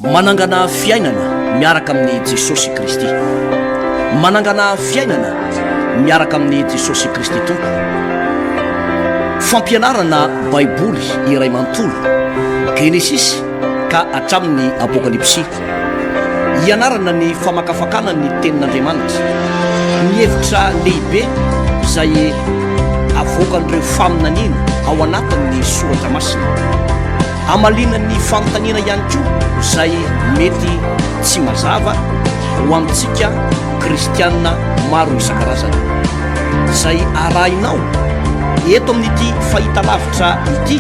manangana fiainana miaraka amin'ny Jesosy Kristy. Manangana fiainana miaraka amin'ny Jesosy Kristy tompo. Fampianarana baiboly iray manontolo Genesis ka hatramin'ny Apokalypsy. Ianarana ny famakafakana ny tenin'Andriamanitra, ny hevitra lehibe izay avoakan'ireo faminaniana ao anatin'ny soratra masina. Amalina ny fanontaniana ihany koa izay mety tsy mazava ho amintsika kristianina maro isan-karazany, izay arahinao eto amin'ity fahitalavitra ity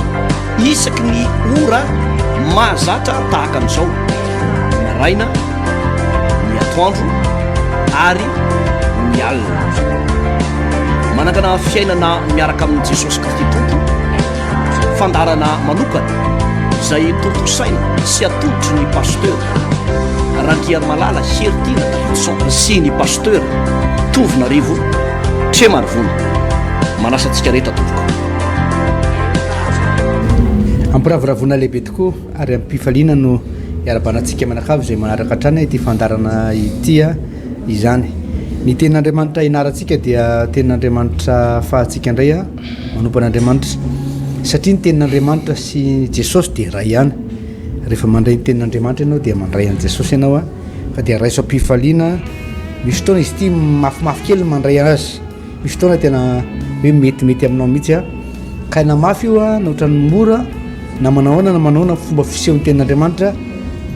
isaky ny ora mahazatra tahaka an'izao, ny araina, ny atoandro ary ny alina. Manangana fiainana miaraka amin'ny Jesosy Kristy tompo, fandarana manokana izay tontosaina sy atodotry ny pasteur Randriary Malala Heritina Davidson sy ny pasteur Tovinarivo Tremarivony. Manasa antsika rehetra tompoko. Ampiraviravona lehibe tokoa ary ampifaliana no iarabanantsika manakavy izay manaraka hatrany ity fandarana ity izany. Ny tenin'Andriamanitra inarantsika dia tenin'Andriamanitra fahatsika indray manompan'Andriamanitra, satria ny tenin'Andriamanitra sy Jesosy dia ray ihany. Rehefa mandray ny tenin'Andriamanitra ianao dia mandray an' Jesosy ianao fa dia raiso ampifaliana. Misy fotoana izy ity mafimafy kely mandray azy, misy fotoana tena hoe metimety aminao mihitsy ka na mafy io na ohatran'ny mora na manahoana na manahoana fomba fisehon'ny tenin'Andriamanitra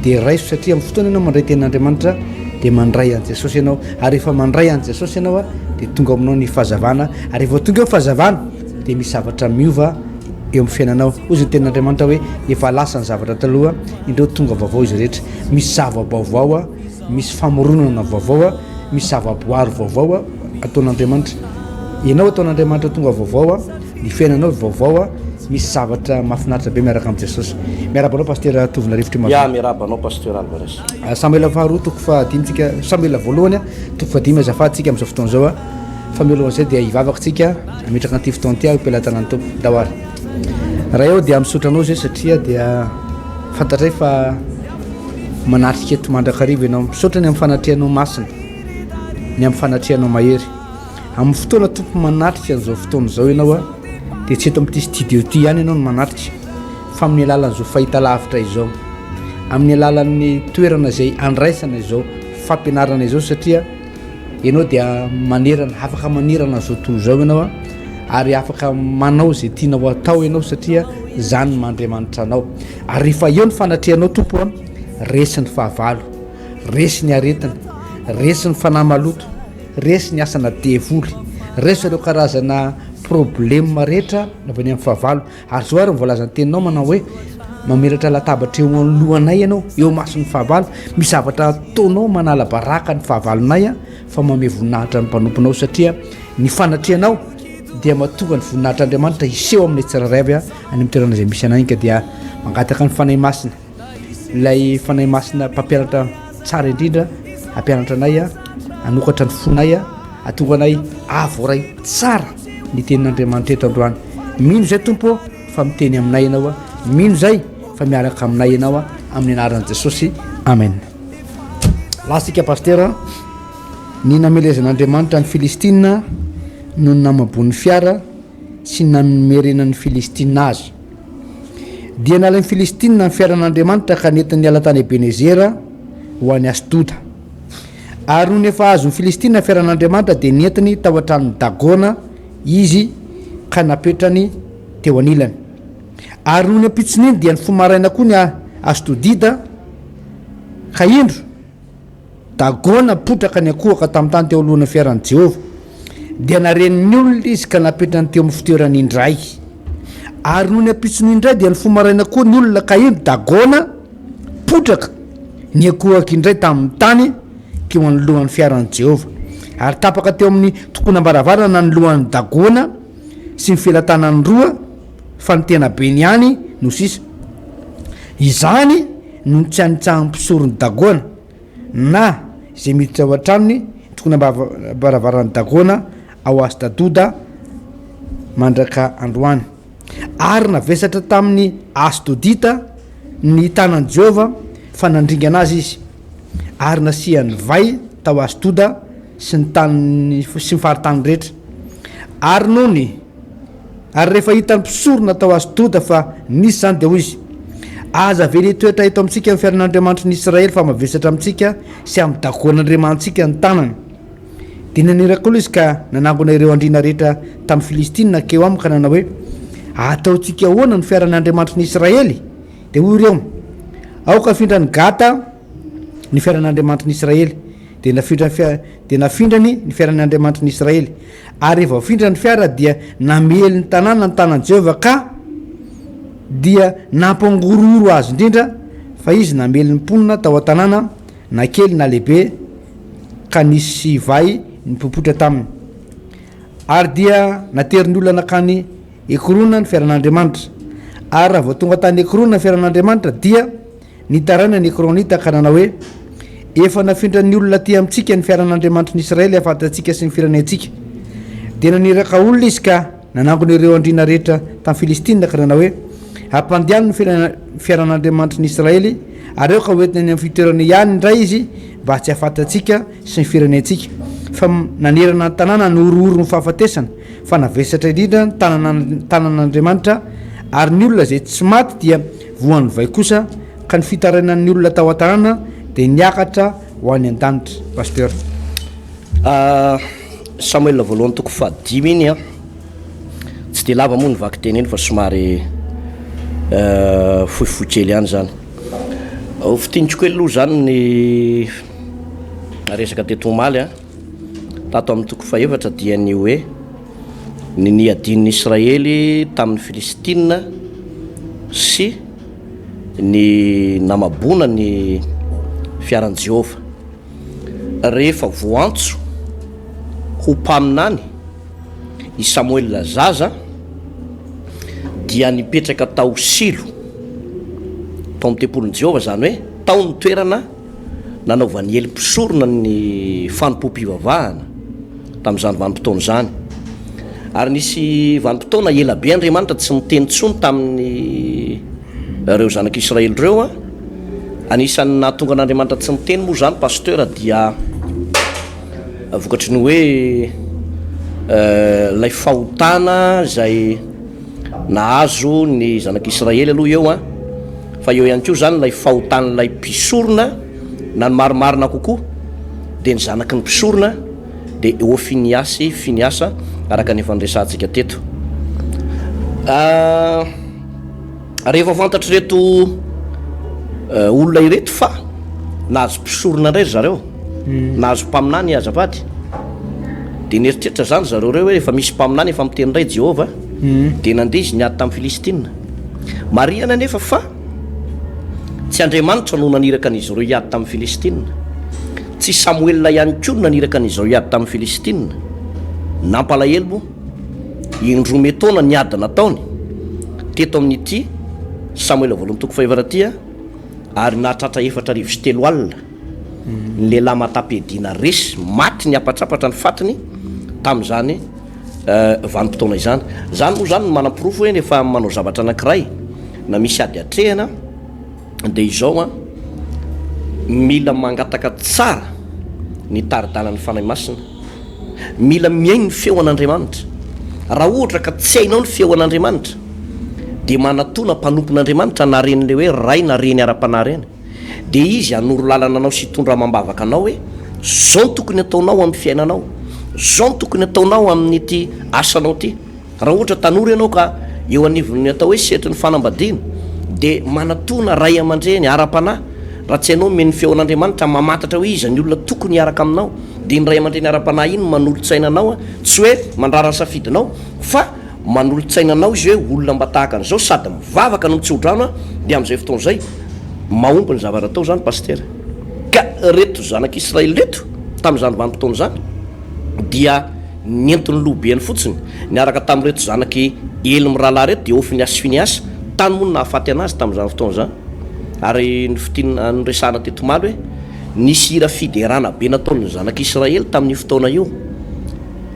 dia raiso, satria amin'ny fotoana ianao mandray tenin'Andriamanitra dia mandray an' Jesosy ianao. Ary rehefa mandray an' Jesosy ianao dia tonga aminao ny fahazavana, ary rehefa tonga eo fahazavana dia misy zavatra miova eo amin'ny fiainanao. Hoy ny tenin'Andriamanitra hoe efa lasa ny zavatra taloha, indreo tonga vaovao izy rehetra. Misy zava-baovao misy famoronana vaovao misy zava-boary vaovao ataon'Andriamanitra. Ianao ataon'Andriamanitra tonga vaovao, ny fiainanao vaovao, misy zavatra mahafinaritra be miaraka amin'ny Jesosy. Miarabanao pasteur Tovinarivo Tremarivony. Miarabanao pasteur Alvarez. Samuel faharoa toko fahadimitsika, Samuel voalohany toko fahadimy azafatsika amin'izao fotoana izao fa mialohan'izay dia hivavakantsika ametraka an'ity fotoana ity ampelantanan'ny tompo dahoary. Raha eo dia misotranao zay satria dia fantatray fa manatrika eto mandrakarivo ianao, misaotra ny amin'ny fanatrianao masina, ny amin'ny fanatrianao mahery. Amin'ny fotoana tompo manatrika an'izao fotoana izao ianao dia tsy eto amin'ity studio ity ihany ianao no manatrika, fa amin'ny alalan'izao fahitalavitra izao, amin'ny alalan'ny toerana izay andraisana izao fampianarana izao, satria ianao dia manerana, afaka manerana an'izao tontolo izao ianao ary afaka manao izay tianao atao ianao, satria zany no mandriamanitra anao. Ary rehefa eo ny fanatrianao tompo resy ny fahavalo, resy ny aretina, resy ny fanahy maloto, resy ny asana devoly, resy ireo karazana problème rehetra avy any amin'ny fahavalo. Ary zao ary mivoalazany teninao manao hoe mamelatra latabatra eo alohanay ianao, eo mason'ny fahavalo, misy zavatra ataonao manala baraka ny fahavalonay fa mame voninahitra ny mpanomponao, satria ny fanatrianao dia mahatonga ny voninahitr'Andriamanitra iseho amin'ny tsirairay avy any amin'ny toerana izay misy anay. Ka dia mangataka ny fanahy masina, ilay fanahy masina mpampianatra tsara indrindra ampianatra anay anokatra ny fonay atonga anay avoray tsara ny tenin'Andriamanitra eto androany. Mino zay tompo fa miteny aminay ianao, mino zay fa miaraka aminay ianao amin'ny anaran'i Jesosy, amen. Lasika pasteur, ny namelezan'Andriamanitra ny Filistina no namabon'ny fiara sy namerenan'ny Filistina azy. Dia nalain'ny Filistina ny fiaran'Andriamanitra ka nentin'ny alatany Ebenezera ho an'ny Asdota. Ary no nefa azon'ny Filistina fiaran'Andriamanitra dia nentiny tao an-tranon'ny Dagona izy ka napetrany teo anilany. Ary no ny ampitson'iny dia ny fomaraina koa ny Asdodita ka indro Dagona potraka ny akohaka tamin'ny tany teo alohan'ny fiaran'i Jehovah. Dia nareniny olona izy ka napetrany teo amin'ny fitoerany indray. Ary no ny ampitsony indray dia ny fomaraina koa ny olona ka indro Dagona potraka ny akohaka indray tamin'ny tany teo anolohan'ny fiaran'i Jehovah. Ary tapaka teo amin'ny tokonam-baravarana ny lohan'ny Dagona sy ny felatanany roa fa ny tena Beniany no sisa. Izany no tsy anitsahan'ny mpisoron'ny Dagona na izay miditra ao an-tranony tokonam-baravarany Dagona ao Asdoda mandraka androany. Ary navesatra tamin'ny Asdodita ny tanan'i Jehovah fanandringa anazy izy ary nasiany vai tao azy toda sy ny tany sy mifaritany rehetra ary nony ary rehefa hitany mpisorona tao azy toda fa nisy zany de hoy izy aza vele toetra hito amintsika amin'ny fiaran'andriamanitra ny Israely fa mavesatra amintsika sy amin'ny dagoan'andriamantsika ny tanany de nanirako izy ka nanangona ireo andrina rehetra tamin'ny Filistina keo aminy ka nanao hoe ataontsika ahoana ny fiaran'andriamanitra ny Israely de hoy ireo aoka afindra ny Gata ny fiaran'andriamanitra ny Israely de nafindrany ny fiaran'andriamanitra ny Israely ary rehefa afindra ny fiara dia namely ny tanàna ny tanan'i Jehova ka dia nampangororo azy indrindra fa izy namely ny mponina tao an-tanàna na kely na lehibe ka nisy vai nipopotra taminy ary dia natery olona nakany Ekrona ny fiaran'andriamanitra ary raha vao tonga tany Ekrona ny fiaran'andriamanitra dia nitaraina ny Ekronita ka nanao hoe efa nafindra ny olona ty amintsika ny fiaran'andriamanitra ny Israely afantatsika sy ny firenentsika de naniraka olona izy ka nanangona ireo andrina rehetra tamin'ny Filistina ka nanao hoe ampandeano ny fiaran'andriamanitra ny Israely ary eo ka hoentina ny amin'ny fitoerany ihany indray izy mba tsy afantatsika sy ny firenentsika fa nanerana ny tanàna ny orooro ny fahafatesana fa navesatra indrindra tanan'andriamanitra ary ny olona zay tsy maty dia voan'ny vai kosa ka ny fitarainan'ny olona tao an-tanàna de niakatra ho any an-danitra pasteur. Samuel voalohany toko 5 iny a tsy de lava moa ny vaky teny iny fa somary fohifohy kely ihany zany fitinitsiko aloha zany ny resaka teto omaly a tato amin'ny toko 4 dia ny hoe ny niadin'ny Israely tamin'ny Filistina sy ny namabona ny fiaran'i Jehova rehefa voantso ho mpaminany i Samuel zaza dia nipetraka tao Silo tao amin'ny tempolin'i Jehova zany hoe tao ny toerana nanaovany Ely mpisorona ny fanompom-pivavahana tamin'izany vanim-potoana zany ary nisy vanim-potoana ela be Andriamanitra tsy miteny tsony tamin'ny reo zanak'Israely reo a anisan'ny nahatonga an'Andriamanitra tsy miteny moa zany pasteur dia vokatry ny hoe lay fahotana zay nahazo ny zanak'Israely aloha eo a fa eo ihany koa zany lay fahotan'lay mpisorona na ny marimarina kokoa de ny zanaky ny mpisorona de eo Finiasa araka ny fandraisantsika teto rehefa fantatry reto olona ireto fa nahazo mpisorona indray zareo nahazo mpaminany azafady de nieritreritra zany zareo reo hoe efa misy mpaminany efa miteny indray Jehova de nandeha izy niady tamin'ny Filistina mariana nefa fa tsy Andriamanitra no naniraka an'izy ireo hiady tamin'ny Filistina tsy Samuel ihany koa no naniraka an'izy ireo hiady tamin'ny Filistina nampalahelo moa indroa taona niady nataony teto amin'ity Samuel voalohany toko 5 ty ary nahatratra 4 alina ny lehilahy matapedina resy maty ny apatrapatra ny fatiny tamin'izany vanim-potoana izany zany moa zany no manam-pirofo hoe nefa manao zavatra anankiray na misy ady atrehana de izao a mila mangataka tsara ny taridalan'ny fanahy masina mila miainy ny feo an'Andriamanitra raha ohatra ka tsy hainao ny feo an'Andriamanitra de manatona mpanompon'Andriamanitra na ren'le hoe ray na reny ara-panareny de izy anoro lalana anao sy tondra mambavaka anao hoe zao tokony ataonao amin'ny fiainanao zao tokony ataonao amin'ity asanao ty raha ohatra tanora ianao ka eo anivony atao hoe setry ny fanambadiana de manatona ray aman-dreny ara-panahy raha tsy hainao meny feo an'Andriamanitra mamatatra hoe izy ny olona tokony hiaraka aminao de ny ray aman-dreny ara-panahy iny manolotsainanao a tsy hoe mandrara safidinao fa manolotsainanao izy hoe olona mba tahaka an'izao sady mivavaka no mitsodrano a de amin'izay fotoana zay mahomby ny zavatra tao zany pasteur ka reto zanak'Israely reto tamin'izany vanim-potoana zany dia nientiny lobeany fotsiny niaraka tamin'reto zanaky Ely mirahalahy reto de Finiasa tany moa nahafaty anazy tamin'izany fotoana zany ary ny fitina nyresahana tetomaly hoe nisy hira fiderana be nataon'ny zanak'Israely tamin'ny fotoana io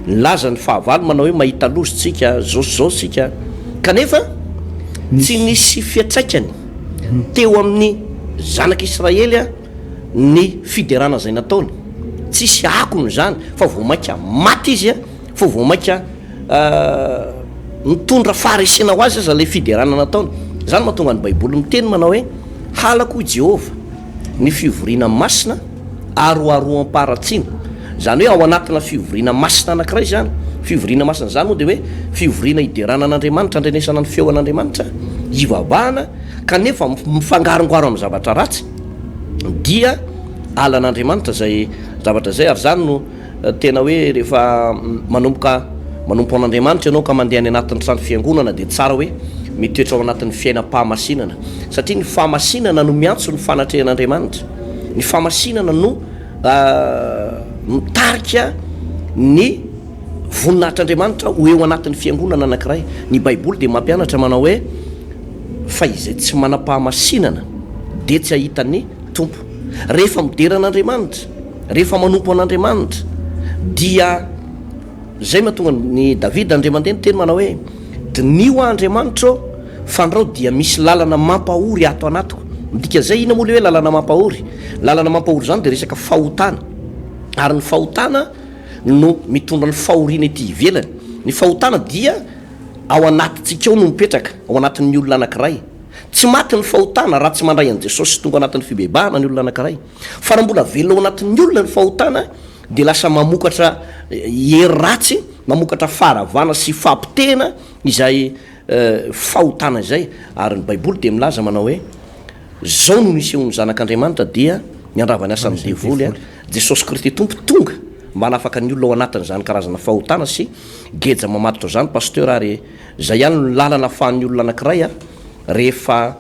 nilaza ny fahavalo manao hoe mahita lozy tsika zao sika kanefa tsy nisy fiatsaikany teo amin'ny zanak'Israely a ny fiderana zay nataony tsisy akony zany fa vo maika maty izy a fa vo maika mitondra faharesena ho azy aza le fiderana nataony. Zany mahatonga ny baiboly miteny manao hoe halako Jehova ny fivoriana masina aroaroam-paratsina. Zany hoe ao anatina fivoriana masina anankiray zany, fivoriana masina zany moa de hoe fivoriana hiderana an'Andriamanitra, andrenesana ny feo an'Andriamanitra, hivavahana kanefa mifangarongaro amin'ny zavatra ratsy dia alan'Andriamanitra zay zavatra zay. Ary zany no tena hoe rehefa manompo an'Andriamanitra ianao ka mandeha any anatin'ny trano fiangonana de tsara hoe mitoetra ao anatin'ny fiainam-pahamasinana, satria ny fahamasinana no miantso ny fanatrehan'Andriamanitra. Ny fahamasinana no mitarika ny voninahitr'Andriamanitra ho eo anatin'ny fiangonana anankiray. Ny baiboly de mampianatra manao hoe fa izay tsy manam-pahamasinana de tsy ahitany tompo. Rehefa midera an'Andriamanitra, rehefa manompo an'Andriamanitra dia zay mahatonga ny Davida andre mandeha ny teny manao hoe dinio Andriamanitra fandrao dia misy lalana mampahory ato anatiko. Midika zay ina moa le hoe lalana mampahory? Lalana mampahory zany de resaka fahotana, ary ny fahotana no mitondra ny fahoriana ety ivelany. Ny fahotana dia ao anatintsika ao no mipetraka, ao anatin'ny olona anankiray. Tsy maty ny fahotana raha tsy mandray an' Jesosy sy tonga anatin'ny fibebahana ny olona anankiray, fa raha mbola velona ao anatin'ny olona ny fahotana de lasa mamokatra hery ratsy, mamokatra faharavana sy fampitena izay fahotana izay. Ary ny baiboly de milaza manao hoe zao no nisehon'ny zanak'Andriamanitra dia niandravany asan'ny devoly a Jesosy Kristy tompo tonga mba hanafaka ny olona ao anatin'izany karazana fahotana sy geja mamatotra zany pasteur. Ary zay ihany no lalana ahafahan'ny olona anankiray a rehefa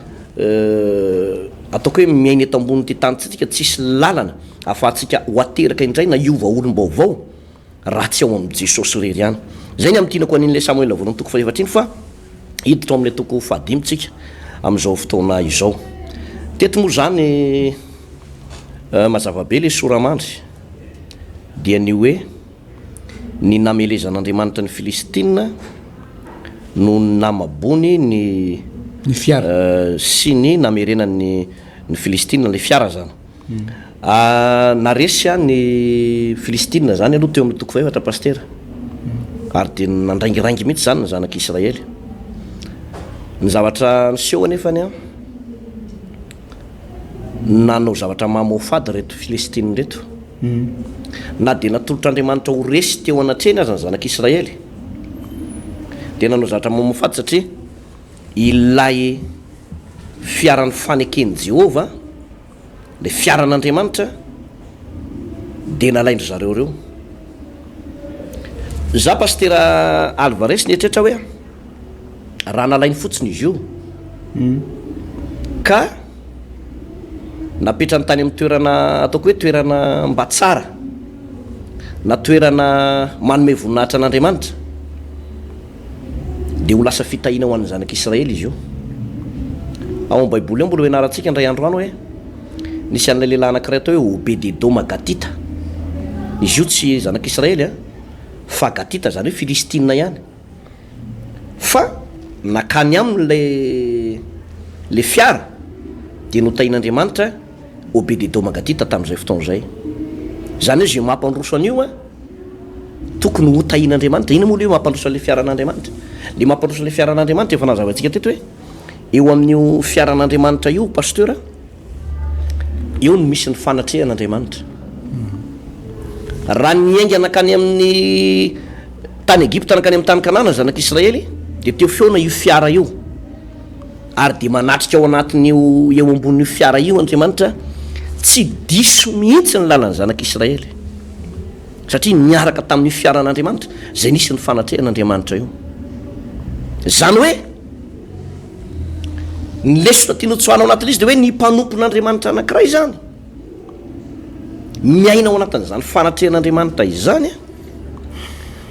ataoko hoe miaina eto ambony ty tanitsika tsisy lalana ahafahantsika ho ateraka indray na iova olom-baovao raha tsy ao amin'ny Jesosy rery ihany. Zay ny am'tinako an'in'le Samuel voalohany toko fahefatriny fa hiditra amin'le toko fahadimitsika am'izao fotoana izao. Teto moa zany mazava be le soramandry dia ny hoe ny namelezan'Andriamanitra ny Filistina no namabony ny fiara sy ny namerenany ny Filistina le fiara zany. Naresy a ny Filistina zany aloha teo amin'ny toko faefatra pasteur, ary de nandraingirangy mihitsy zany ny zanak'Israely. Ny zavatra niseho anefany a nanao zavatra mamofady reto Filistina reto, na de natolotr'Andriamanitra ho resy teo anatreny azy ny zanak'Israely de nanao zavatra mamofady satria ilay fiaran'ny fanekeny Jehova, le fiaran'Andriamanitra de nalaindry zareo reo. Za pasteur Alvarez nietrehitra hoe raha nalainy fotsiny izy io ka napetrany tany amin'ny toerana ataoko hoe toerana mba tsara na toerana manome voninahitra an'Andriamanitra de ho lasa fitahina ho an'ny zanak'Israely izy io. Ao amin'ny baiboly eo mbola hoenarantsika indray andro any hoe nisy an'ilay lehilahy anankiray atao hoe Obed-Edoma Gatita. Izy io tsy zanak'Israely a fa Gatita zany hoe Filistina ihany, fa nakany aminy le fiara de notahin'Andriamanitra Obed-Edoma Gatita tamin'izay fotoana zay. Zany hoe zay mampandroso an'io a tokony ho tahin'Andriamanitra. Ina moa le hoe mampandroso an'le fiaran'Andriamanitra? Le mampandroso an'le fiaran'Andriamanitra efa nazavatsika teto hoe eo amin'io fiaran'Andriamanitra io pasteur, eo no misy ny fanatrehan'Andriamanitra. Raha niainga nakany amin'ny tany Egypta nakany amin'ny tany Kanana zanak'Israely de teo feona io fiara io, ary de manatrika ao anatin'io eo ambonin'io fiara io Andriamanitra tsy diso mihitsy ny lalany zanak'Israely satria niaraka tamin'io fiaran'Andriamanitra zay nisy ny fanatrehan'Andriamanitra io. Zany hoe ny lesona tiana tsoana ao anatin'izy de hoe ny mpanompon'Andriamanitra anankiray zany miaina ao anatin'izany fanatrehan'Andriamanitra izany a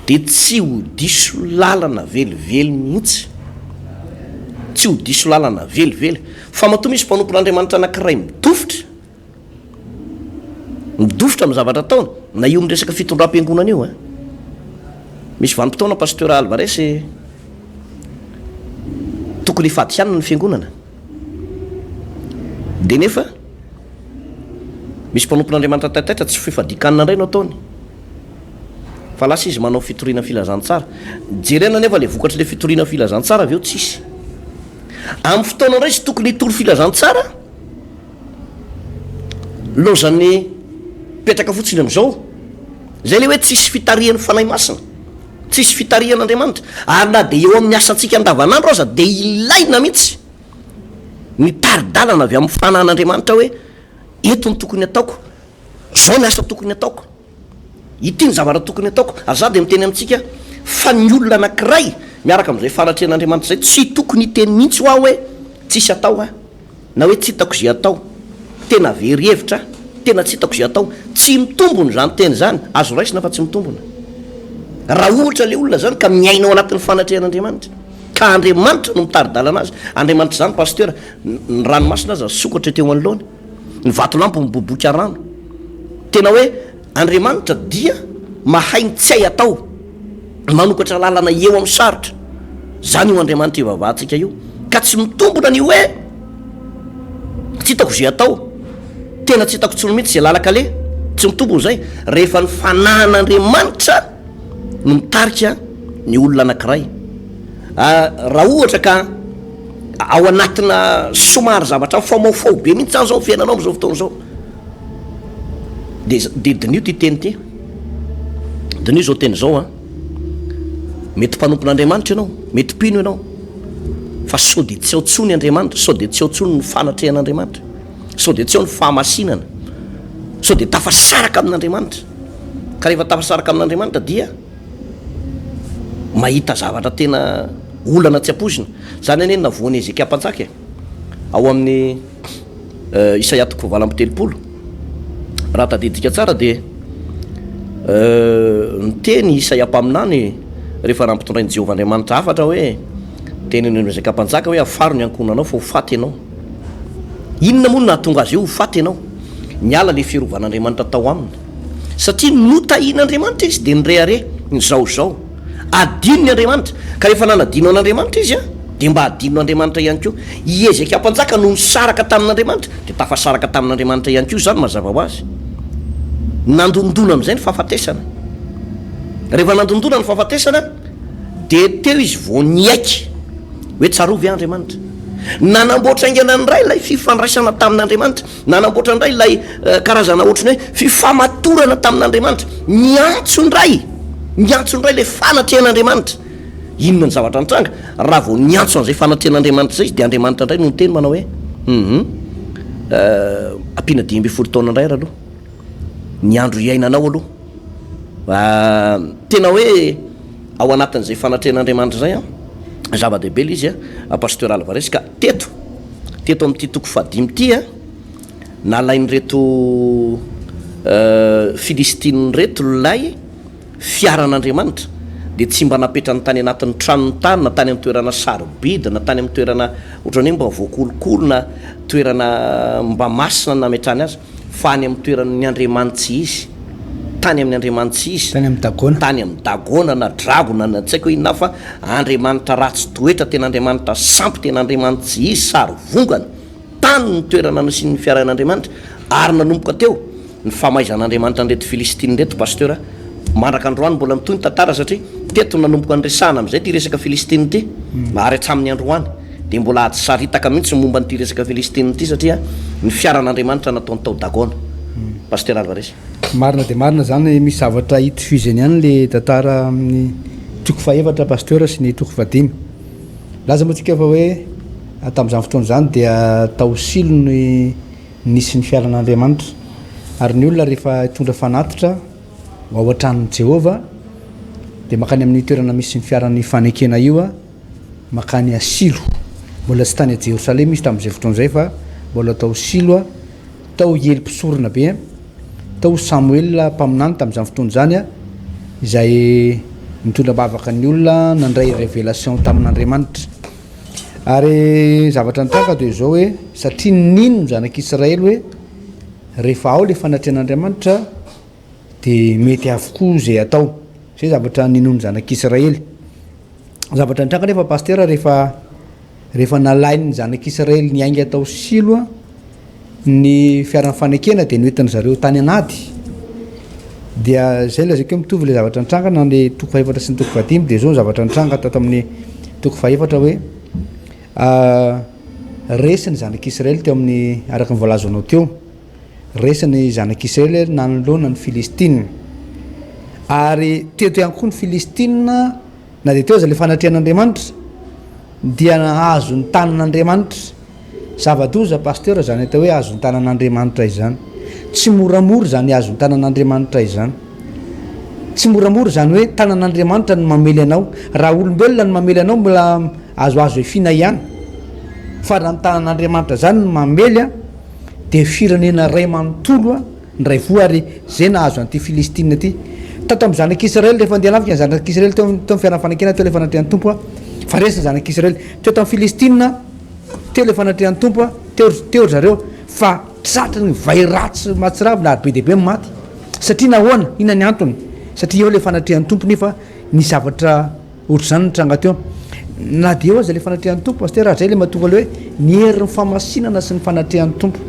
de tsy ho diso lalana velively mihitsy, tsy ho diso lalana velively. Fa matoa misy mpanompon'Andriamanitra anankiray midofotra amin'ny zavatra ataony, na io miresaka fitondram-piangonana io a. Misy vanim-potoana pasteur Alvarez tokony ifatihanana ny fiangonana de nefa misy mpanompon'andriamanitra taitaitra tsy fifadikanina indray no ataony fa lasa izy manao fitoriana filazantsara jerena nefa le vokatry le fitoriana filazantsara avy eo tsisy amin'ny fotoana indray sy tokony hitory filazantsara lozany petraka fotsiny am'izao zay le hoe tsisy fitarihan'ny fanahy masina tsisy fitarihan'andriamanitra ary na de eo amin'ny asantsika andavanandro aza de ilaina mihitsy ny taridalana avy amin'ny fanan'andriamanitra hoe eto ny tokony ataoko zao ny asa tokony ataoko ity ny zavatra tokony ataoko ary za de miteny amintsika fa ny olona anankiray miaraka am'izay fanatrehan'andriamanitra zay tsy tokony hiteny mihitsy ho aho hoe tsisy atao na hoe tsy hitako zay atao tena very hevitra tena tsy hitako zay atao tsy mitombony zany teny zany azo raisina fa tsy mitombona raha ohatra le olona zany ka miainao anatin'ny fanatrehan'andriamanitra ka andriamanitra no mitaridalana azy andriamanitra zany paster ny ranomasina aza sokatra teo anoloana ny vatolampy miboboka rano tena hoe andriamanitra dia mahainy tsy hay atao manokatra lalana eo amin'ny sarotra zany io andriamanitra ivavahantsika io ka tsy mitombona ny hoe tsy hitako zay atao tena tsy hitako tsony mihitsy zay lalaka le tsy mitombony zay rehefa ny fanahan'andriamanitra no mitarika ny olona anankiray raha ohatra ka ao anatina somary zavatra faomafao be mihitsy zany zao fiainanao am'izao fotoana zao de dinio ty teny ty dinio zao teny zao mety mpanompon'andriamanitra ianao mety mpino ianao fa sao de tsy ao tsony andriamanitra sao de tsy ao tsony ny fanatrehan'andriamanitra sao de tsy ao ny fahamasinana sao de tafasaraka amin'andriamanitra ka rehefa tafasaraka amin'andriamanitra dia mahita zavatra tena olana tsy ampozina zany anenina voany Ezekia mpanjaka ao amin'ny Isaia 9:telopolo raha tadidika tsara de ny teny Isaia mpaminany rehefa nampitondrainy Jehovah Andriamanitra afatra hoe teny ny Ezekia mpanjaka hoe afaro ny ankonanao fa ho faty ianao inona moa no nahatonga azy io ho faty ianao niala le fiarovan'andriamanitra tao aminy satria notahin'andriamanitra izy de nyrehare nyzaozao adino ny andriamanitra ka rehefa nanadino an'andriamanitra izy de mba adino andriamanitra ihany ko i Ezekia mpanjaka no nisaraka tamin'andriamanitra de tafasaraka tamin'andriamanitra ihany ko zany mazava ho azy nandondona am'izay ny fahafatesana rehefa nandondona ny fahafatesana de teo izy vo niaiky hoe tsarovy andriamanitra nanamboatra aingana ndray lay fifandraisana tamin'andriamanitra nanamboatra ndray lay karazana ohatrany hoe fifamatorana tamin'andriamanitra miantso ndray le fanatrehan'andriamanitra inona ny zavatra nitranga raha vo niantso an'izay fanatrehan'andriamanitra zay izy de andriamanitra ndray no teny manao hoe ampina 10 taona indray raha aloha ny andro iainanao aloha tena hoe ao anatin'izay fanatrehan'andriamanitra zay zava-dehibe le izy pasteur Alvarez ka teto amin'ity toko fahadimy ty nalain'reto Filistine reto lay fiaran'andriamanitra de tsy mba napetra ny tany anatin'ny tranony tany na tany amin'ny toerana sarobida na tany amin'ny toerana ohatrany hoe mba voakolokolo na toerana mba masina nametrany azy fa any amin'ny toeran'ny andriamanitra izy tany amin'ny andriamanitra izy tany amin'ny dagona na dragona na tsy haiko inona fa andriamanitra ratsy toetra tena andriamanitra sampy tena andriamanitra izy sary vongana tany ny toerana nasian'ny fiaran'andriamanitra ary nanomboka teo ny famaizan'andriamanitra nreto Filistine nreto pasteur mandraka androany mbola mitony tantara satria teto nanomboka nyresahana am'izay ty resaka Filistine ty ary hatramin'ny androany de mbola asaritaka mihitsy momba nyty resaka Filistine ty satria ny fiaran'andriamanitra nataony tao dagona pasteur Alvarez marina de marina zany misy zavatra itifizeny ihany le tantara amin'ny toko faefatra pasteur sy ny toko fahadimy laza moatsika fa hoe tam'izany fotoana zany dia tao silo ny nisy ny fiaran'andriamanitra ary ny olona rehefa hitondra fanatitra ho ao an-tranon'i Jehova de makany amin'ny toerana misy ny fiaran'ny fanekena io makany asilo mbola tsy tany a Jerosalema izy tamin'izay fotoana zay fa mbola tao silo tao Elim-pisorona be tao Samuel mpaminany tamin'izany fotoana zany izay mitondra bavaka ny olona nandray révélation tamin'andriamanitra ary zavatra nitranga de zao hoe satria nino zanak'Israely hoe rehefa ao le fanatrehan'andriamanitra de mety avokoa zay atao zay zavatra ninony zanak'Israely zavatra nitranga nefa pasteur rehefa nalainy zanak'Israely niainga atao silo ny fiaran'ny fanekena dia noentin' zareo tany anady dia zay lazako hoe mitovy le zavatra nitrangana le toko faefatra sy ny toko fahadimy dia zao ny zavatra nitranga tato amin'ny toko faefatra hoe resy ny zanak'Israely teo amin'ny araka ny voalazo anao teo resy ny zanak'Israely nanoloana ny Filistina ary teo ihany koa ny Filistina na dia teo aza le fanatrehan'Andriamanitra dia nahazo ny tanan'Andriamanitra zava-doza pasteur zany atao hoe azo ny tanan'Andriamanitra izany tsy moramora zany azo ny tanan'Andriamanitra izany tsy moramora zany hoe tanan'Andriamanitra ny mamely anao raha olombelona ny mamely anao mbola azoazo efina ihany fa raha ny tanan'Andriamanitra zany ny mamely a dia firenena ray manontolo a ny ray voa ary zay nahazo an'ity Filistina ty tato amin'ny zanak'Israely rehefa andeha nafika ny zanak'Israely teo amin'ny fiaran'ny fanekena teo le fanatrehan'ny tompo a fa resy ny zanak'Israely teo tamin'ny Filistina teo le fanatrehan'ny tompo a teo zareo fa tratra ny vai ratsy matsiravina ary be deaibe ny maty satria nahoana ina ny antony satria eo le fanatrehan'ny tompo nefa ny zavatra ohatr'izany nitranga teo na dia eo aza le fanatrehan'ny tompo pasteur raha zay le mahatonga le hoe ny herin'ny famasinana sy ny fanatrehan'ny tompo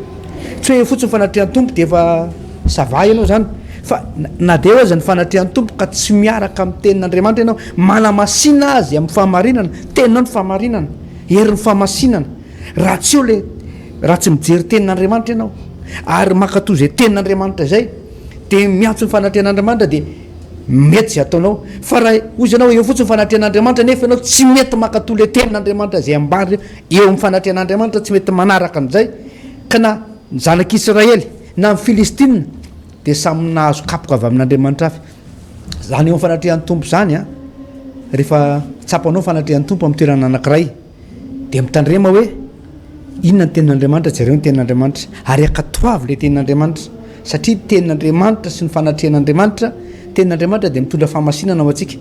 tsy hoe fotsiny fanatrehan'ny tompo dia efa sava ianao zany fa na dia eo aza ny fanatrehan'ny tompo ka tsy miaraka amin'ny tenin'Andriamanitra ianao manamasina azy amin'ny fahamarinana teninao ny fahamarinana herin'ny fahamasinana raha tsy eo le raha tsy mijery tenin'Andriamanitra ianao ary makatoy zay tenin'Andriamanitra zay dia miantso ny fanatrehan'Andriamanitra dia mety zay ataonao fa raha ozy ianao eo fotsiny fanatrehan'Andriamanitra nefa ianao tsy mety makatoy le tenin'Andriamanitra zay ambany eo amin'ny fanatrehan'Andriamanitra tsy mety manaraka an'izay ka na ny zanak'Israely na ny Filistina dia samy nahazo kapoka avy amin'Andriamanitra avy zany eo amin'ny fanatrehan'ny tompo zany a rehefa tsapanao fanatrehan'ny tompo amin'ny toerana anankiray dia mitandrema hoe inona ny tenin'Andriamanitra jereo ny tenin'Andriamanitra ary akatoavy le tenin'Andriamanitra satria tenin'Andriamanitra sy ny fanatrehan'Andriamanitra tenin'Andriamanitra dia mitondra fahamasinana ho antsika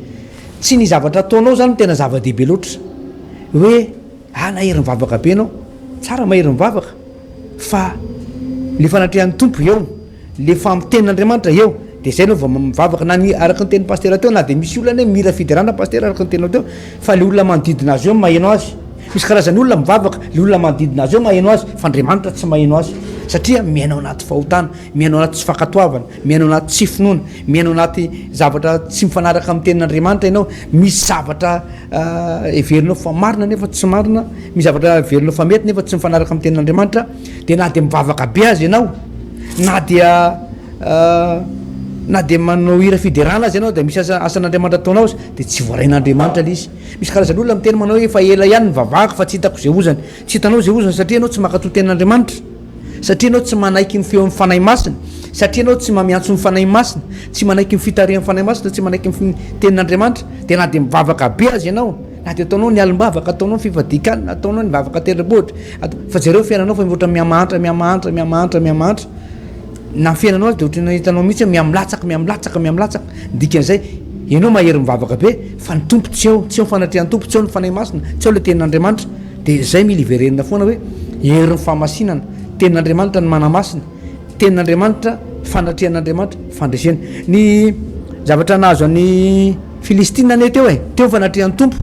tsy ny zavatra ataonao zany tena zava-dehibe loatra hoe nahery mivavaka be anao tsara mahery mivavaka fa le fanatrehan'ny tompo eo le famitenin'Andriamanitra eo dia zay anao vao mivavaka na ny araka ny tenin'ny pasteur teo na dia misy olona hoe mira fiderana pasteur araka ny tenao teo fa le olona manodidina azy eo mahaino azy misy karazany olona mivavaka le olona manodidina azy eo mahaino azy fa Andriamanitra tsy mahaino azy satria miainao anaty fahotana miainao anaty tsy fakatoavana miainao anaty tsy finoana miainao anaty zavatra tsy mifanaraka amin'ny tenin'Andriamanitra ianao misy zavatra everinao fa marina nefa tsy marina misy zavatra everinao fa mety nefa tsy mifanaraka amin'ny tenin'Andriamanitra dia na dia mivavaka be azy ianao na dia manao hira fiderana azy ianao dia misy asan'Andriamanitra ataonao azy dia tsy voarain'Andriamanitra le izy misy karazany olona miteny manao hoe efa ela ihany mivavaka fa tsy hitako zay ozany tsy hitanao zay ozany satria ianao tsy mankatoy tenin'Andriamanitra satria ianao tsy manaiky ny feo amin'ny fanahy masina satria ianao tsy mamiantso ny fanahy masina tsy manaiky ny fitarihan'ny fanahy masina tsy manaiky ny tenin'Andriamanitra dia na dia mivavaka be azy ianao na dia ataonao ny alim-bavaka ataonao ny fivadikana ataonao ny vavaka tendrombohitra fa zareo fiainanao fa mivoatra miamahantra na fiainanao azy dia ohatrany hitanao mihitsy miamlatsaka dikan'izay ianao mahery mivavaka be fa ny tompo tsy eo ny fanatrehan'ny tompo tsy eo ny fanahy masina tsy eo le tenin'Andriamanitra dia zay mila iverenina foana hoe herin'ny fahamasinana tenin'Andriamanitra ny manamasina tenin'Andriamanitra fanatrehan'Andriamanitra fandresena ny zavatra nahazo an'ny Filistina ane teo teo fanatrehan'ny tompo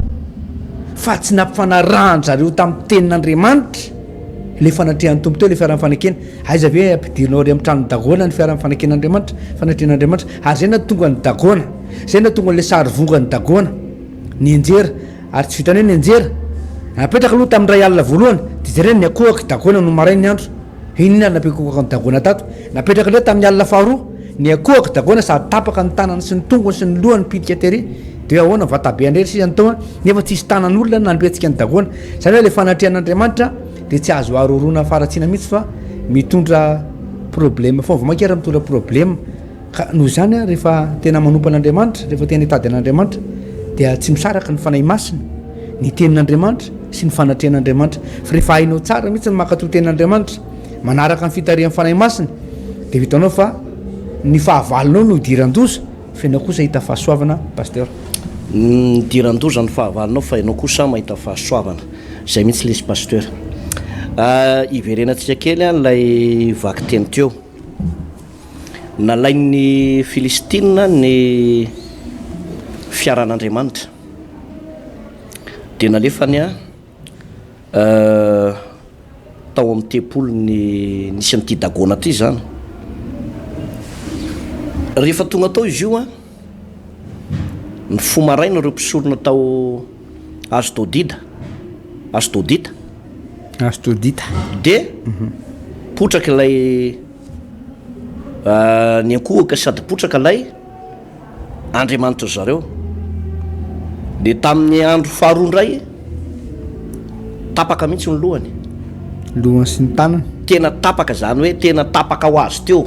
fa tsy nampifanarahany zareo tamin'ny tenin'Andriamanitra le fanatrehan'ny tompo teo le fiaran'ny fanekena aiza ve ampidirinao ary amin'ny trano dagona ny fiaran'ny faneken'Andriamanitra fanatrehan'Andriamanitra ary zay natonga ny dagona zay natonga le sary vonga ny dagona ny enjera ary tsy vitany hoe ny enjera napetraka aloha tamin'ny ray alina voalohany dia zareo ny akohaka dagona no maray ny andro inona napekohaka ny dagona tato napetraka ndray tamin'ny alina faharoa ny akohaka dagona sady tapaka ny tanany sy ny tongony sy ny lohany pitika tery dia ahoana vatabe andrery sisany taona nefa tsisy tanan'olona nanopetsika ny dagona zany hoe le fanatrehan'Andriamanitra dia tsy azo arorona faratsiana mihitsy fa mitondra problème fa vao mankera mitondra problème ka noho zany a rehefa tena manompa an'Andriamanitra rehefa tena hitady an'Andriamanitra dia tsy misaraka ny fanahy masina ny tenin'Andriamanitra sy ny fanatrehan'Andriamanitra fa rehefa hainao tsara mihitsy ny mankatoy tenin'Andriamanitra manaraka ny fitarihan'ny fanahy masina dia vitanao fa ny fahavalonao no idiran-doza fa ianao kosa hita fahasoavana pasteur idiran-doza ny fahavalonao fa ianao kosa mahita fahasoavana zay mihitsy lesy pasteur iverenantsika kely a nilay vaky teny teo nalain'ny Filistina ny fiaran'Andriamanitra dia nalefany a tao amin'ny tempolo ny nisy nyity dagona ty zany rehefa tonga tao izy io a ny fomaraina reo mpisorona tao Asdodita de potraka ilay ny ankohaka sady potraka ilay Andriamanitra zareo de tamin'ny andro faharoandray tapaka mihitsy ny lohany sy ny tanany tena tapaka zany hoe tena tapaka ho azy teo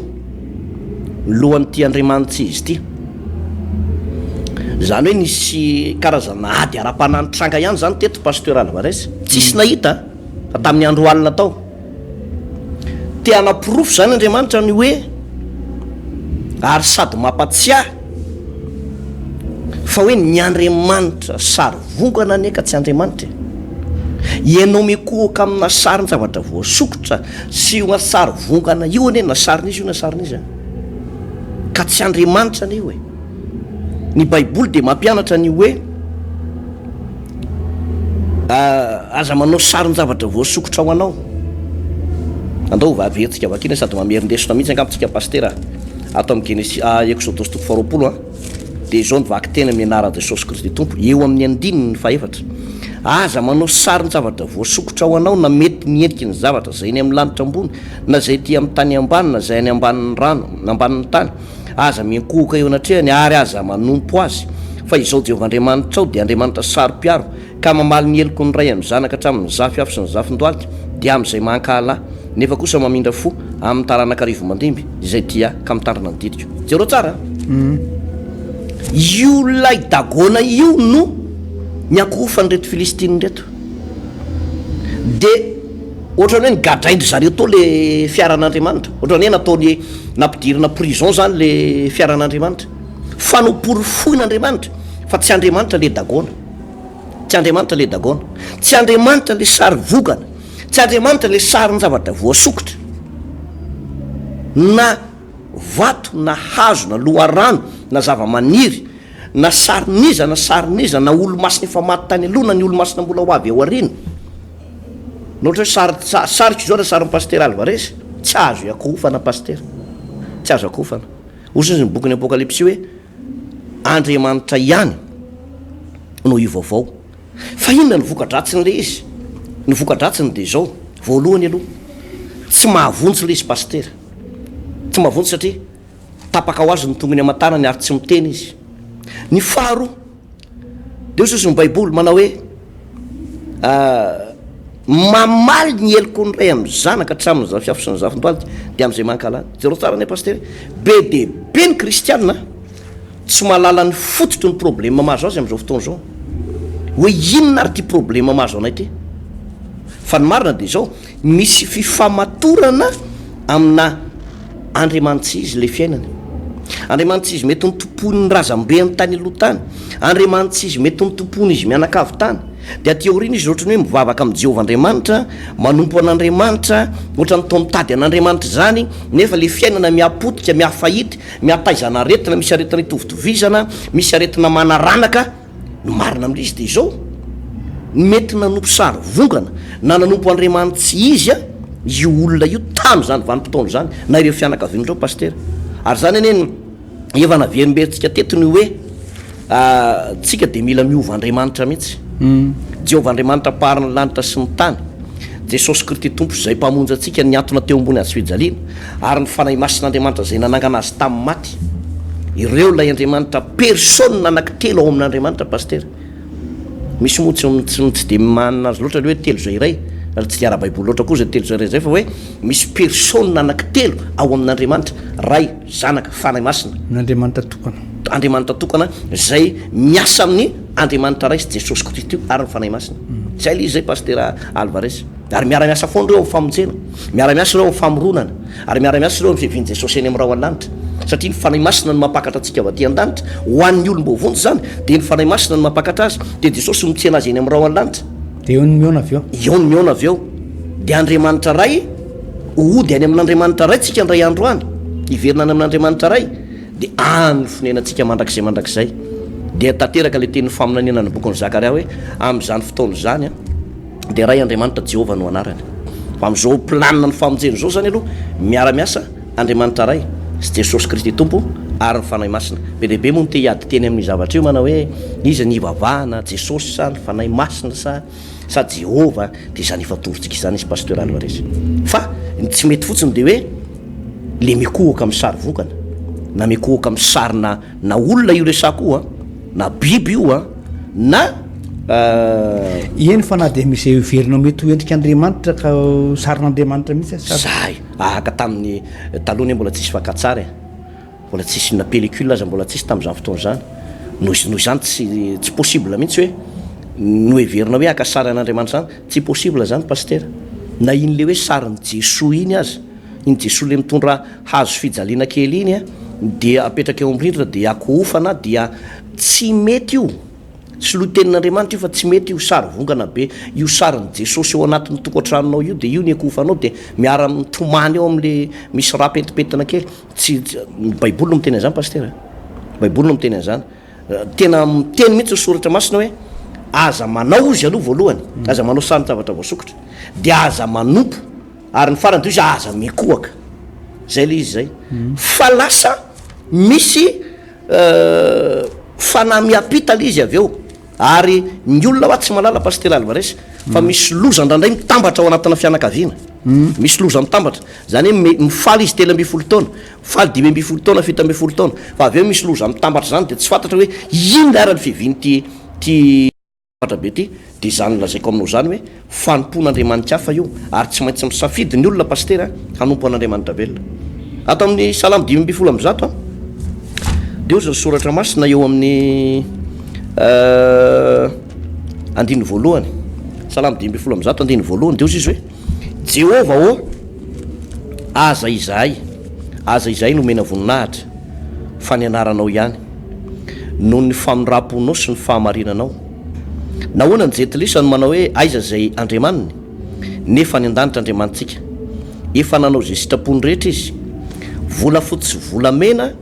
lohan'ity Andriamanitra izy ty zany hoe nisy karazana ady ara-pananitranga ihany zany teto pasteur Alvarez tsisy nahita fa tamin'ny andro alina tao te hanapirofo zany Andriamanitra ny hoe ary sady mampatsiahy fa hoe ny Andriamanitra sary vongana neka tsy Andriamanitra ianao mikohaka amina sary ny zavatra voasokotra sy ho sary vongana io ane na sarin'izy io na sarin'izy ka tsy Andriamanitra ny io ny baiboly de mampianatra ny hoe aza manao sary ny zavatra voasokotra ho anao andao vaventsika vakina sady mamerindesona mihitsy angampitsika pasteur ato amin'ny Genesis Exodus 20 de zao nivaky tena amin'ny anarany Jesosy Kristy tompo eo amin'ny andininy faefatra aza manao sary ny zavatra voasokotra ho anao na mety miendriky ny zavatra zay ny amin'ny lanitra ambony na zay ty amin'ny tany ambany na zay ny ambanin'ny rano na ambanin'ny tany aza miankohoka eo anatrehany ary aza manompo azy fa izao Jehovah'Andriamanitra ao de Andriamanitra saro-piaro ka mamaly ny eloko ny ray amin'ny zanaka hatramin'ny zafy afy sy ny zafin-doalika de am'izay mankahalahy nefa kosa mamindra fo amin'ny taranakarivo mandimby izay tia ka mitarina ny didiko zero tsara io lay dagona io no niakofa ny reto Filistiny reto de ohatrany hoe nigadraindry zareo to le fiaran'Andriamanitra ohatrany hoe nataony nampidirina prison zany le fiaran'Andriamanitra fa noporifoin'Andriamanitra fa tsy Andriamanitra le dagona tsy Andriamanitra le dagona tsy Andriamanitra le sary vogana tsy Andriamanitra le sary ny zavatra voasokotra na vato na hazo na loharano na zava-maniry na sariniza na olo-masina efa maty tany aloha na ny olo-masina mbola ho avy eo arina nohatra hoe sariko izao na sarin'ny pasteur Alvarez tsy azo iakofana pasteur tsy azo akofana osy izy ny boky ny apokalypsy hoe Andriamanitra ihany no io vaovao fa inona ny vokadratsiny le izy ny vokadratsiny de zao voalohany aloha tsy mahavontsy le izy pasteur tsy mahavontsy satria tapaka ho azy ny tongony amantarany ary tsy miteny izy ny faharoa de osy ny baiboly manao hoe mamaly ny eloko ny ray amin'ny zanaka hatramin'ny zafy afy sy ny zafin-doalika de am'izay mankahalahy zero tsara ny pasteur be de be ny kristianina tsy mahalala ny fototry ny problema mahazo azy am'izao fotoana zao hoe inona ary ty problema mahazo anay ty fa ny marina de zao misy fifamatorana amina Andriamanitra izy le fiainany Andriamanitra izy mety nitompony ny razambe ny tany aloha tany Andriamanitra izy mety nitompony izy mianakavy tany de aty aoriana izy ohatrany hoe mivavaka amin'ny Jehovah'Andriamanitra manompo an'Andriamanitra ohatrany tao mitady an'Andriamanitra zany nefa le fiainana miapotika miafahity miataizana aretina misy aretina itovitovizana misy aretina manaranaka no marina amin'izy de zao mety nanompo sary vongana na nanompo Andriamanitra izy io olona io tamy zany vanim-potoana zany na ireo fianakavian'ireo pasteur ary zany ane efa naverimberitsika tetony hoe tsika de mila miova Andriamanitra mihitsy Jehovah'Andriamanitra parina lanitra sy ny tany Jesosy Kristy tompo zay mpamonjy atsika niantona teo ambony azy fijaliana ary ny fanahy masin'Andriamanitra zay nanangana azy tamin'ny maty ireo lay Andriamanitra personne anankitelo ao amin'Andriamanitra pasteur misy moa tsy de manana azy loatra le hoe telo zay iray ary tsy diara baiboly loatra koa zay telo zay iray zay fa hoe misy personne anankitelo ao amin'Andriamanitra ray zanaka fanahy masina Andriamanitra tokana zay miasa amin'ny Andriamanitra ray sy Jesosy Kristy ary ny fanahy masina zay le izy zay pasteur Alvarez ary miara-miasa foana reo amin'ny famonjena miara-miasa reo amin'ny famoronana ary miara-miasa reo amin'ny fiviany Jesosy eny amin'ny raha an-lanitra satria ny fanahy masina no mampakatra antsika avy aty an-danitra ho an'ny olom-bo vonjy zany de ny fanahy masina no mampakatra azy de Jesosy no mitsena azy eny amin'ny raha an-lanitra de eo ny miona avy eo eo ny miona avy eo de Andriamanitra ray ody any amin'Andriamanitra ray tsika ndray andro any iverina any amin'Andriamanitra ray de any fonenantsika mandrakizay de tanteraka le teny faminanena ny bokon'ny Zakaria hoe am'izany fotoana zany de ray Andriamanitra Jehovah no anarany fa am'izao planina ny famonjeny zao zany aloha miara-miasa Andriamanitra ray sy Jesosy Kristy tompo ary ny fanahy masina be lehibe moa no te hiady teny amin'ny zavatra io mana hoe iza ny ivavahana Jesosy sa ny fanahy masina sa Jehova de zany ifatorontsika izany izy pasteur Alvarez fa tsy mety fotsiny de hoe le mikohaka amin'ny sary vokana na mikohaka amin'ny sarina na olona io resako a na biby io a na eny fa na de misy verina mety ho endrika Andriamanitra ka sarin'Andriamanitra mihitsy zay ahaka tamin'ny talohany mbola tsisy fakatsary mbola tsisy na pellicule aza mbola tsisy tamin'izany fotoana zany noho izany tsy possible mihitsy hoe no heverina hoe aka sary an'Andriamanitra zany tsy possible zany pasteur na iny le hoe sarin'ny Jesoa iny aza iny Jesoa le mitondra hazo fijaliana kely iny a dia apetraka eo am'rindrina dia akohofana dia tsy mety io tsy lotenin'Andriamanitra io fa tsy mety io sary vongana be io sarin'ny Jesosy eo anatin'ny tokantranonao io de io ny akohofanao de miara mitomany eo am'le misy raha petipetina kely tsy baiboly no miteny an'izany pasteur baiboly no miteny an'izany tena miteny mihitsy soratra masina hoe aza manao izy aloha voalohany aza manao sary zavatra voasokotra de aza manompo ary ny farany de izy aza mikohaka zay le izy zay fa lasa misy fanahy miapita le izy avy eo ary ny olona hoa tsy malala pasteur Alvarez fa misy loza ndrandray mitambatra ao anatina fianakaviana misy loza mitambatra zany hoe mifaly izy 3 taona mifaly 5 taona 7 taona fa avy eo misy loza mitambatra zany de tsy fantatra hoe ino le arany fiviny ty be ty de zany lazaiko aminao zany hoe fanompon'Andriamanitra hafa io ary tsy maintsy misafidy ny olona pasteur hanompo an'Andriamanitra velona ato amin'ny salamo 5 amby zato de io zany soratra masina eo amin'ny andiny voalohany salamo 5 amby zato andiny voalohany de izy hoe Jehova o aza izahay nomena voninahitra fa ny anaranao ihany noho ny famindraponao sy ny fahamarinanao nahoana ny jetilisa no manao hoe aiza zay andriamaniny nefa ny an-danitra andriamanitsika efa nanao zay sitrapony rehetra izy vola fotsy volamena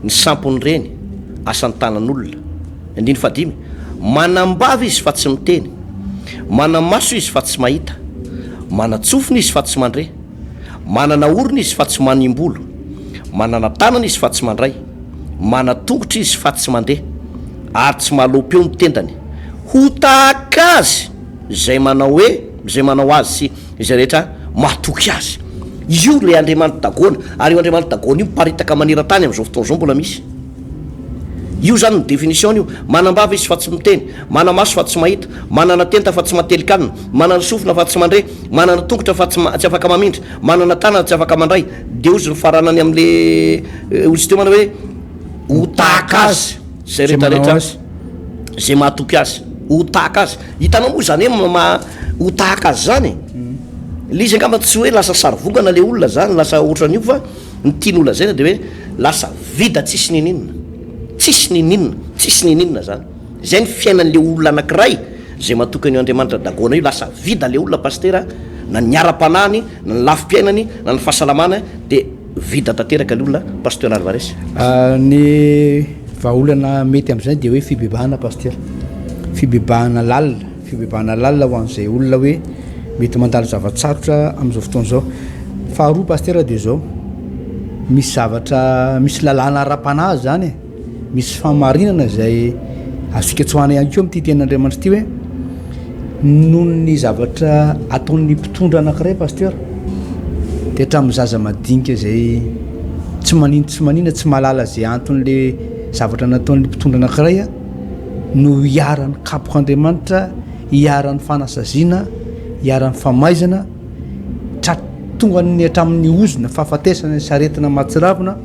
ny sampony reny asany tanan'olona andiny fadimy manambava izy fa tsy miteny manamaso izy fa tsy mahita manatsofina izy fa tsy mandre manana orona izy fa tsy manimbolo manana tanana izy fa tsy mandray manatongotra izy fa tsy mandeha ary tsy mahalopeo mitendany ho tahaka azy zay manao azy sy izay rehetra mahatoky azy io le Andriamanitra dagona ary io Andriamanitra dagona io miparitaka maneran-tany am'izao fotoana zao mbola misy io zany ny définition io manambava izy fa tsy miteny manamaso fa tsy mahita manana tenta fa tsy matelikanina manana sofina fa tsy mandre manana tongotra fa tsy afaka mamindry manana tanana tsy afaka mandray de ozy ny faranany am'le ozy teo mana hoe ho tahaka azy zay rehetrarehetra zay mahatoky azy ho tahaka azy hitanao moa zany hoe ho tahaka azy zany le izy angamba tsy hoe lasa sarivongana le olona zany lasa ohatran'io fa ny tian'olona zay na de hoe lasa vida tsisy nininina zany zay ny fiainan'le olona anankiray zay matoka an'io Andriamanitra dagona io lasa vida le olona pasteur na ny ara-panahany na ny lafim-piainany na ny fahasalamana de vida tanteraka le olona pasteur Alvarez ny vahaolana mety am'izay de hoe fibebahana pasteur fibebahana lalina ho an'izay olona hoe mety mandalo zavatsarotra am'izao fotoana zao faharoa pasteur de zao misy zavatra misy lalàna ara-panahy zany misy famarinana zay azosika tsoahana ihany keo am'ty ten'Andriamanitra ty hoe noho ny zavatra ataon'ny mpitondra anankiray pasteur de hatramin'ny zaza madinika zay tsy manina tsy malala zay anton'le zavatra nataon'ny mpitondra anankiray no hiaran'ny kapok'Andriamanitra hiaran'ny fanasaziana hiaran'ny famaizana tonga ny hatramin'ny ozona fahafatesana ny saretina matsiravina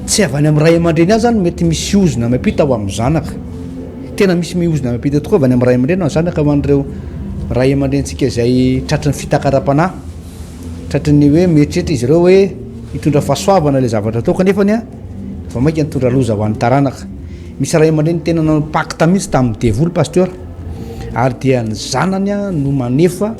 tsy avany amin'ny ray aman-dreny azy zany mety misy ozona miampita ho amin'ny zanaka tena misy miozona miampita tokoa avany amin'ny ray aman-dreny ao zanaka ho an'ireo ray aman-drentsika zay tratry ny fitakara-panahy tratry ny hoe mieritreritra izy ireo hoe hitondra fahasoavana le zavatra ataoko nefany a fa mainka nitondra loza ho an'ny taranaka misy ray aman-dreny tena nanao pacte mihitsy tamin'ny devoly pasteur ary dia ny zanany a no manefa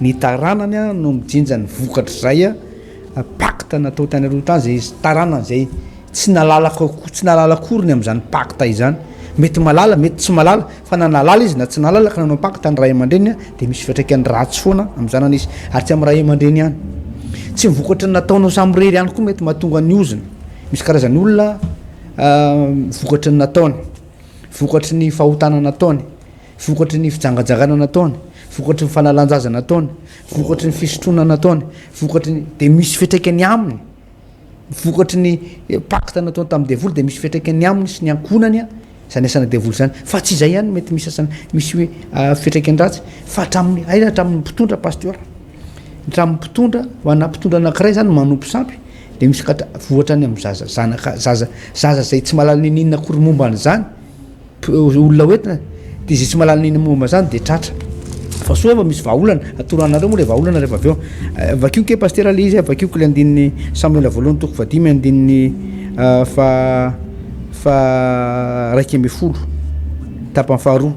ny taranany a no mijinja ny vokatra zay a pacte natao tany aloha tany zay taranany zay tsy nalalaka koriny am'izany pacte izany mety malala mety tsy malala fa na nalala izy na tsy nalala ka nanao mpaka tany ray aman-dreny dia misy fiatraikany ratsy foana amin'izany izy ary tsy amin'ny ray aman-dreny ihany tsy mivokatra ny nataonao samyrery ihany koa mety mahatonga ny ozina misy karazany olona vokatry ny nataony vokatry ny fahotana nataony vokatry ny fijangajangana nataony vokatry ny fanalanjaza nataony vokatry ny fisotrona nataony vokatry ny dia misy fiatraikany aminy vokatry ny pacte nataony tamin'ny devoly dia misy fiatraikany aminy sy ny ankonany a zany asana devoly zany fa tsy izay ihany mety misy asana misy hoe fiatraikany ratsy fa hatramin'ny aina hatramin'ny mpitondra pasteur hatramin'ny mpitondra ho ana mpitondra anankiray zany manompo sampy dia misy katra vohatra any amin'ny zaza zanaka zaza zay tsy malala ninina akory momba an'izany olona hoentina dia zay tsy malala ninina momba zany dia tratra fa soa fa misy vahaolana atoranareo moa le vahaolana rehefa avy eo vakio ke pasteur le izy vakio ko le andininy Samuel voalohany toko vadimy andininy fa raiky amby folo tapany faharoa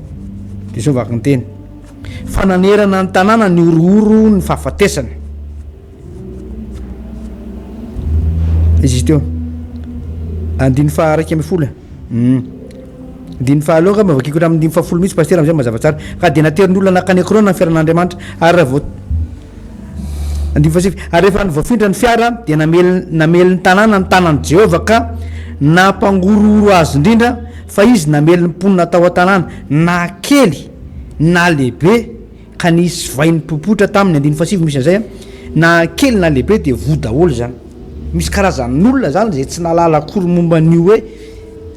dia zao vaky ny teny fananerana ny tanàna ny orooro ny fahafatesana izy teo andiny fa raiky amby folo diny fahaloha ka vakiko amin'ny dimy fahafolo mihitsy pasteur am'izay mazava tsara ka dia naterin'ny olona nakanekorona ny fiaran'Andriamanitra ary raha vao andimy fasivy ary rehefa voafindra ny fiara dia namely ny tanàna ny tanan'i Jehova ka nampangorooro azy indrindra fa izy namely ny mponina tao an-tanàna na kely na lehibe ka nisy vainy popotra taminy andiny fasivy misy an'izay na kely na lehibe dia voa daholo zany misy karazan'olona zany zay tsy nalala akory momba n'io hoe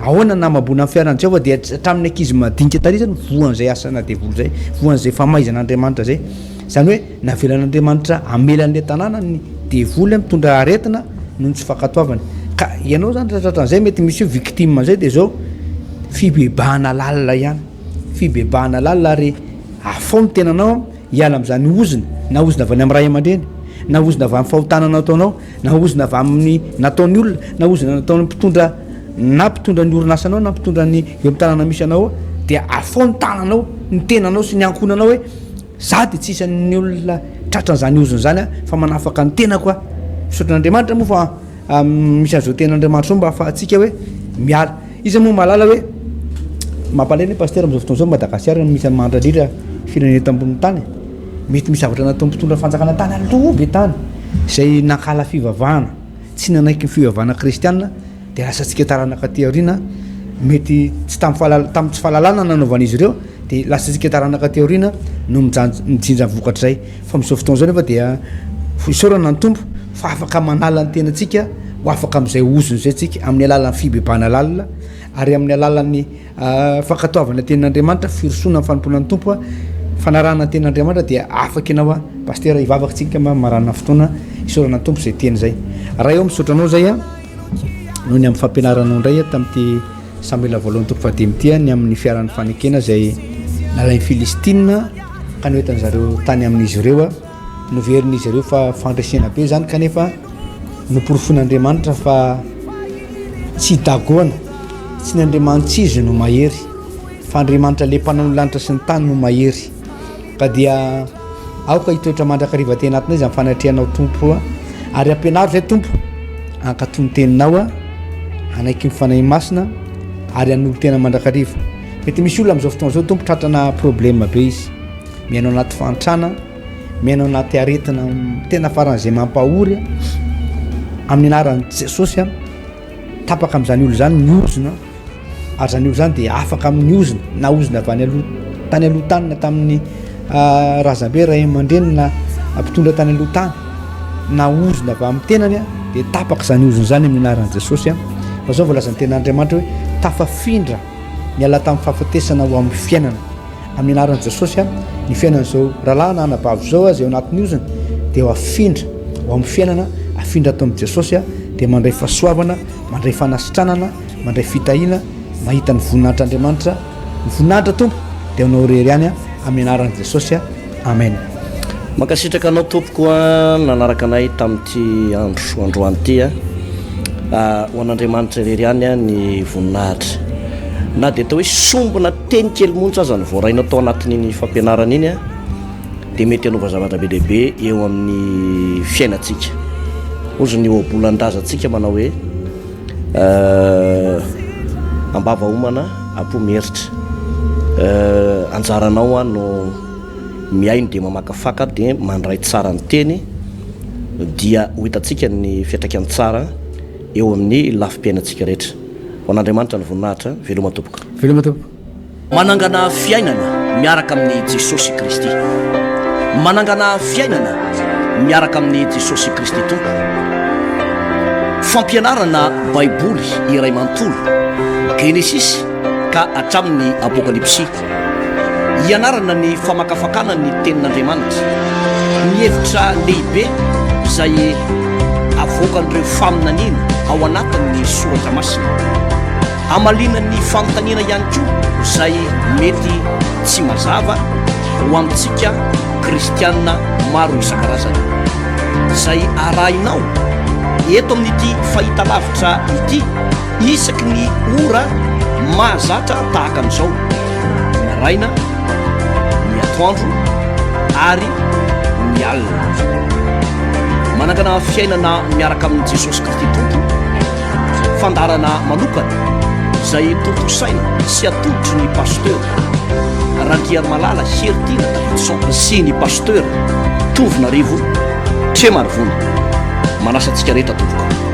ahoana namabona amin'ny fiaran'i Jehova dia hatramin'ny ankizy madinika tary zany voan'izay asana devoly zay voan'izay famaizan'Andriamanitra zay zany hoe navelan'Andriamanitra amelan'ilay tanàna ny devoly mitondra aretina noho ny tsy fankatoavany ka ianao zany tratran'izay mety misy victime zay dia zao fibebahana lalina ihany fibebahana lalina ary afao ny tenanao hiala amin'izany ozina na ozina avy any amin'ny ray aman-dreny na ozina avy amin'ny fahotana nataonao na ozina avy amin'ny nataon'ny olona na ozina nataon'ny mpitondra na mpitondra ny orinasanao na mpitondra ny eo amin'ny tanàna misy anao dia afao ny tananao ny tenanao sy ny ankonanao hoe za dia tsy isan'ny olona tratran'izany ozina zany fa manafaka ny tenako a misotran'Andriamanitra moa fa misy an'izao tenan'Andriamanitra mba ahafahantsika hoe miala izy moa malala hoe mampalahelo pasteur amin'izao fotoana zao Madagasikara misy mandradritra firenena tambony tany mety misy zavatra natao mpitondra fanjakana tany aloha be tany izay nankala fivavahana tsy nanaiky ny fivavahana kristianina dia lasantsika taranaka ty aoriana mety tsy tamin'ny tsy fahalalana nanaovan'izy ireo dia lasantsika taranaka ty aoriana no mijinja vokatra zay fa amin'izao fotoana zao nefa dia isaorana ny tompo fa afaka manala ny tenantsika ho afaka amin'izay ozony zay tsika amin'ny alalan'ny fibebahana lalina ary amin'ny alalan'ny fankatoavana tenan'Andriamanitra firosoana amin'ny fanomponan'ny tompo fanarahana tenan'Andriamanitra dia afaka ianao pasteur ivavakantsika marana fotoana isaorana ny tompo zay teny zay raha eo misotranao zay noho ny amin'ny fampianaranao indray tamin'ity Samuel voalohany toko fadimy ty ny amin'ny fiaran'ny fanekena zay nalain'ny Filistina ka noentan'ny zareo tany amin'izy ireo noverin'izy ireo fa fandresena be zany kanefa noporofon'Andriamanitra fa tsy dagoana tsy ny Andriamanitra izy no mahery fa Andriamanitra le mpanao ny lanitra sy ny tany no mahery ka dia aoka hitoetra mandrakariva tena atiny izy amin'ny fanatrehanao tompo ary ampianaro zay tompo ankatony teninao anaiky mifanahy masina ary an'olo tena mandrakariva mety misy olona amin'izao fotoana zao tompo tratrana problème be izy miainao anaty fantrana miainao anaty aretina tena faran'izay mampahory amin'ny anaran'i Jesosy tapaka amin'izany olo zany ny ozina ary zany olo zany dia afaka amin'ny ozina na ozina avy any tany aloha tany na tamin'ny razambe ray aman-dreny na mpitondra tany aloha tany na ozina avy amin'ny tenany dia tapaka zany ozina zany amin'ny anaran'i Jesosy fa zao voalazan'ny tenan'Andriamanitra hoe tafafindra miala tamin'ny fahafatesana ho amin'ny fiainana amin'ny anaran'i Jesosy ny fiainana zao rahalahy na anabavy zao zay ao anatin'ny ozina dia ho afindra ho amin'ny fiainana afindra atao amin'i Jesosy dia mandray fahasoavana mandray fanasitranana mandray fitahiana mahita ny voninahitr'Andriamanitra ny voninahitra tompo dia anao rery ihany amin'ny anaran'i Jesosy amen. Mankasitraka anao tompoko nanaraka anay tamin'ity androandroany ty ho an'Andriamanitra rery ihany ny voninahitra na dia atao hoe sombina teny kely montsy aza ny voarainao tao anatin'iny fampianarana iny dia mety hanova zavatra be lehibe eo amin'ny fiainantsika ozy ny oabolan-drazantsika manao hoe ambava homana apomeritra anjaranao a no miaino de mamakafaka de mandray tsara ny teny dia ho hitantsika ny fiatraikany tsara eo amin'ny lafi-piainantsika rehetra ho an'andriamanitra ny voninahitra veloma tompoka manangana fiainana miaraka amin'ny Jesosy Kristy manangana fiainana miaraka amin'ny Jesosy Kristy tompo fampianarana baiboly iray manontolo Genesis ka hatramin'ny apokalypsy ianarana ny famakafakana ny tenin'Andriamanitra ny hevitra lehibe izay avoakan'ireo faminaniana ao anatin'ny soratra masina amalina ny fanontaniana ihany koa izay mety tsy mazava ho amintsika kristianina maro isan-karazany izay arahinao eto amin'ity fahita lavitra ity isaky ny ora mahazatra tahaka an'izao ny raina ny atoandro ary ny alina manangana fiainana miaraka amin'ny Jesosy Kristy tompo fandarana manokana izay tontosaina sy atolotry ny pasteur Randriary Malala Heritiana Davidson sy ny pasteur Tovinarivo Tremarivony manasantsika rehetra tompoka